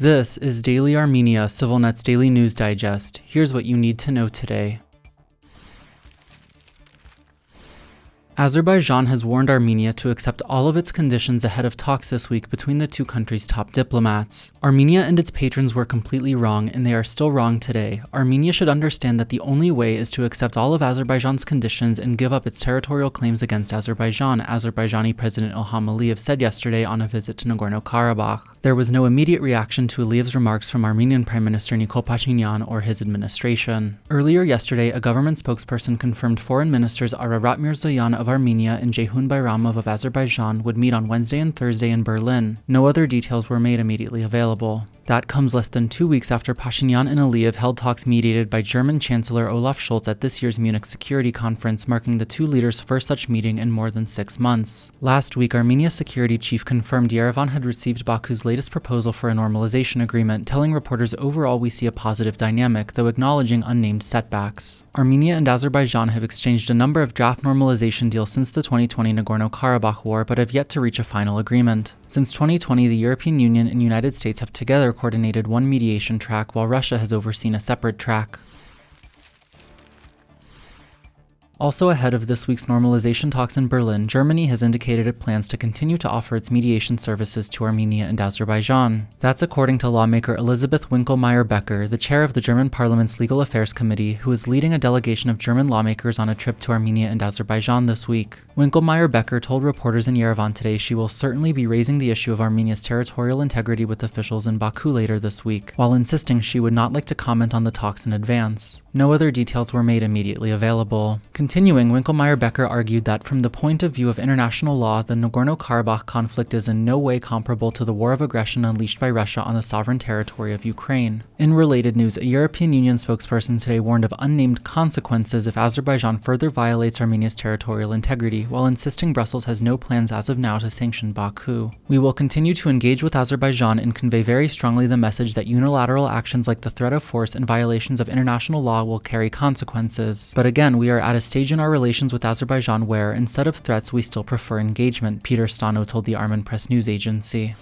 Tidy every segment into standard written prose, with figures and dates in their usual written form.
This is Daily Armenia, CivilNet's daily news digest. Here's what you need to know today. Azerbaijan has warned Armenia to accept all of its conditions ahead of talks this week between the two countries' top diplomats. Armenia and its patrons were completely wrong, and they are still wrong today. Armenia should understand that the only way is to accept all of Azerbaijan's conditions and give up its territorial claims against Azerbaijan, Azerbaijani President Ilham Aliyev said yesterday on a visit to Nagorno-Karabakh. There was no immediate reaction to Aliyev's remarks from Armenian Prime Minister Nikol Pashinyan or his administration. Earlier yesterday, a government spokesperson confirmed Foreign Ministers Ararat Mirzoyan of Armenia and Ceyhun Bayramov of Azerbaijan would meet on Wednesday and Thursday in Berlin. No other details were made immediately available. That comes less than 2 weeks after Pashinyan and Aliyev held talks mediated by German Chancellor Olaf Scholz at this year's Munich Security Conference, marking the two leaders' first such meeting in more than 6 months. Last week, Armenia's security chief confirmed Yerevan had received Baku's latest proposal for a normalization agreement, telling reporters overall we see a positive dynamic, though acknowledging unnamed setbacks. Armenia and Azerbaijan have exchanged a number of draft normalization deals since the 2020 Nagorno-Karabakh war, but have yet to reach a final agreement. Since 2020, the European Union and United States have together coordinated one mediation track, while Russia has overseen a separate track. Also ahead of this week's normalization talks in Berlin, Germany has indicated it plans to continue to offer its mediation services to Armenia and Azerbaijan. That's according to lawmaker Elisabeth Winkelmeyer-Becker, the chair of the German Parliament's Legal Affairs Committee, who is leading a delegation of German lawmakers on a trip to Armenia and Azerbaijan this week. Winkelmeyer-Becker told reporters in Yerevan today she will certainly be raising the issue of Armenia's territorial integrity with officials in Baku later this week, while insisting she would not like to comment on the talks in advance. No other details were made immediately available. Continuing, Winkelmeyer-Becker argued that from the point of view of international law, the Nagorno-Karabakh conflict is in no way comparable to the war of aggression unleashed by Russia on the sovereign territory of Ukraine. In related news, a European Union spokesperson today warned of unnamed consequences if Azerbaijan further violates Armenia's territorial integrity, while insisting Brussels has no plans as of now to sanction Baku. We will continue to engage with Azerbaijan and convey very strongly the message that unilateral actions like the threat of force and violations of international law will carry consequences. But again, we are at a stage in our relations with Azerbaijan where, instead of threats, we still prefer engagement, Peter Stano told the Armen press news agency.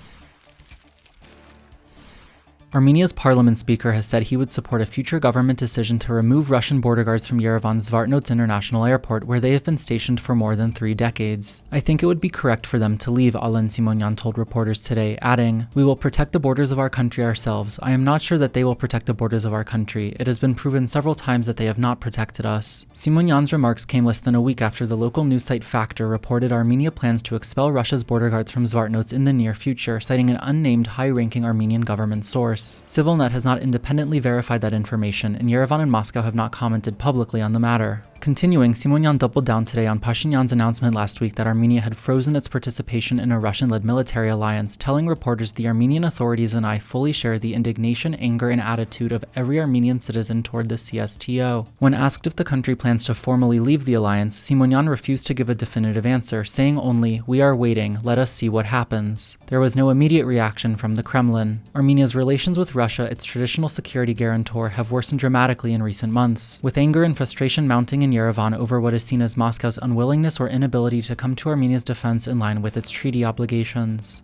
Armenia's parliament speaker has said he would support a future government decision to remove Russian border guards from Yerevan's Zvartnots International Airport, where they have been stationed for more than 3 decades. I think it would be correct for them to leave, Alen Simonyan told reporters today, adding, "We will protect the borders of our country ourselves. I am not sure that they will protect the borders of our country. It has been proven several times that they have not protected us." Simonyan's remarks came less than a week after the local news site Factor reported Armenia plans to expel Russia's border guards from Zvartnots in the near future, citing an unnamed high-ranking Armenian government source. CivilNet has not independently verified that information, and Yerevan and Moscow have not commented publicly on the matter. Continuing, Simonyan doubled down today on Pashinyan's announcement last week that Armenia had frozen its participation in a Russian-led military alliance, telling reporters the Armenian authorities and I fully share the indignation, anger, and attitude of every Armenian citizen toward the CSTO. When asked if the country plans to formally leave the alliance, Simonyan refused to give a definitive answer, saying only, "We are waiting, let us see what happens." There was no immediate reaction from the Kremlin. Armenia's relations with Russia, its traditional security guarantor, have worsened dramatically in recent months, with anger and frustration mounting in Yerevan over what is seen as Moscow's unwillingness or inability to come to Armenia's defense in line with its treaty obligations.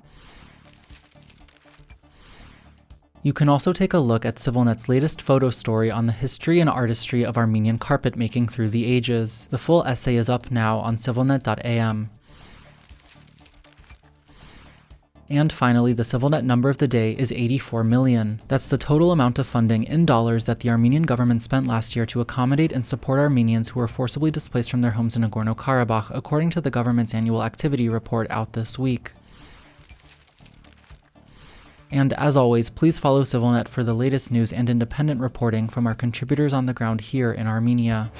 You can also take a look at CivilNet's latest photo story on the history and artistry of Armenian carpet making through the ages. The full essay is up now on civilnet.am. And finally, the CivilNet number of the day is 84 million. That's the total amount of funding in dollars that the Armenian government spent last year to accommodate and support Armenians who were forcibly displaced from their homes in Nagorno-Karabakh, according to the government's annual activity report out this week. And as always, please follow CivilNet for the latest news and independent reporting from our contributors on the ground here in Armenia.